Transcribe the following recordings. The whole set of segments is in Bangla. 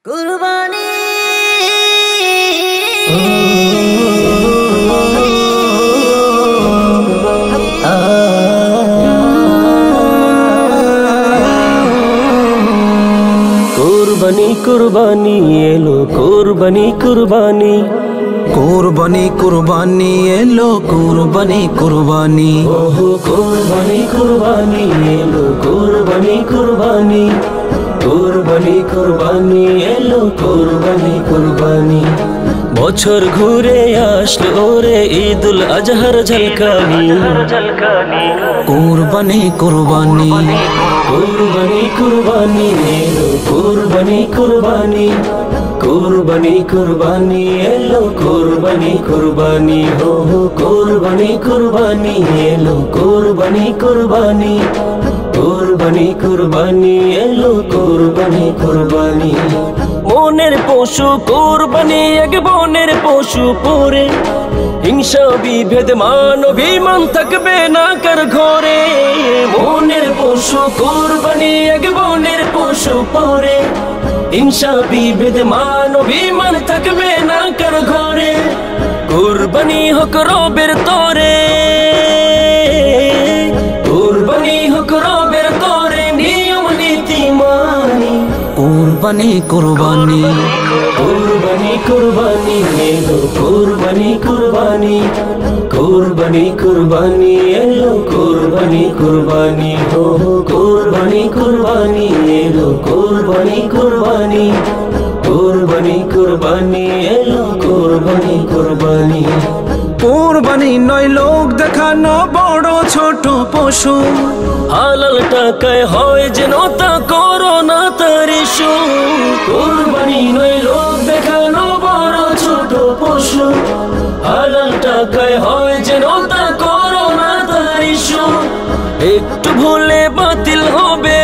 কুরবানি কুরবানি কুরবানি এলো কুরবানি কুরবানি কুরবানি কুরবানি এলো কুরবানি কুরবানি ওহো কুরবানি কুরবানি এলো কুরবানি কুরবানি কুরবানি কুরবানি এলো কুরবানি কুরবানি বছর ঘুরে আসলো রে ঈদুল আজহার ঝলকানি কুরবানি কুরবানি কুরবানি কুরবানি এলো কুরবানি কুরবানি কুরবানি কুরবানি এলো কুরবানি কুরবানি হো হো কুরবানি কুরবানি এলো কুরবানি কুরবানি কুরবানি কুরবানি এলো কুরবানি কুরবানি মনের পশু কুরবানি এক বনের পশু পরে হিংসা বিভেদ মান অভিমান থাকবে না কার ঘরে মনের পশু কুরবানি এক বনের পশু পরে হিংসা বিভেদ মান অভিমান থাকবে না কার ঘরে কুরবানি হোক রবের তরে কুরবানি হোক রবের তরে নিয়ম নীতি মানি কুরবানি কুরবানি কুরবানি কুরবানি এলো কুরবানি কুরবানি কুরবানি কুরবানি এলো কুরবানি কুরবানি হো হো কুরবানি কুরবানি এলো কুরবানি কুরবানি কুরবানি কুরবানি এলো কুরবানি কুরবানি কুরবানি নয় লোক দেখানো বড় ছোট পশু হালাল টাকায় হয় যেন তা করো না তার ইস্যু কুরবানি নয় লোক দেখানো বড় ছোট পশু হালাল টাকায় হয় যেন তা করো না তার ইস্যু একটু ভুলে বাতিল হবে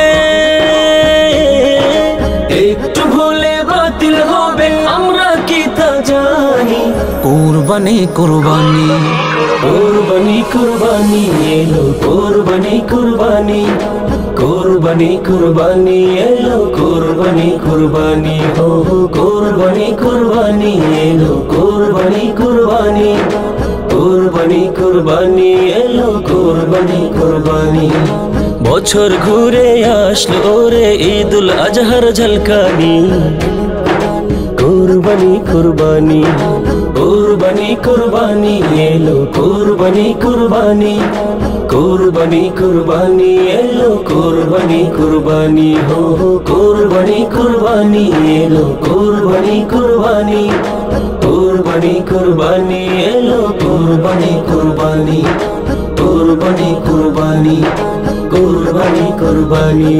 একটু ভুলে বাতিল হবে আমরা কি তা জানি কুরবানি কুরবানি কুরবানি কুরবানি এলো কুরবানি কুরবানি কুরবানি কুরবানি এলো কুরবানি কুরবানি হো হো কুরবানি কুরবানি এলো কুরবানি কুরবানি কুরবানি কুরবানি এলো কুরবানি কুরবানি বছর ঘুরে আসলো রে ঈদুল আজহার ঝলকানি কুরবানি কুরবানি কুরবানি কুরবানি এলো কুরবানি কুরবানি কুরবানি কুরবানি এলো কুরবানি কুরবানি হো হো কুরবানি কুরবানি এলো কুরবানি কুরবানি কুরবানি কুরবানি এলো কুরবানি কুরবানি কুরবানি কুরবানি কুরবানি কুরবানি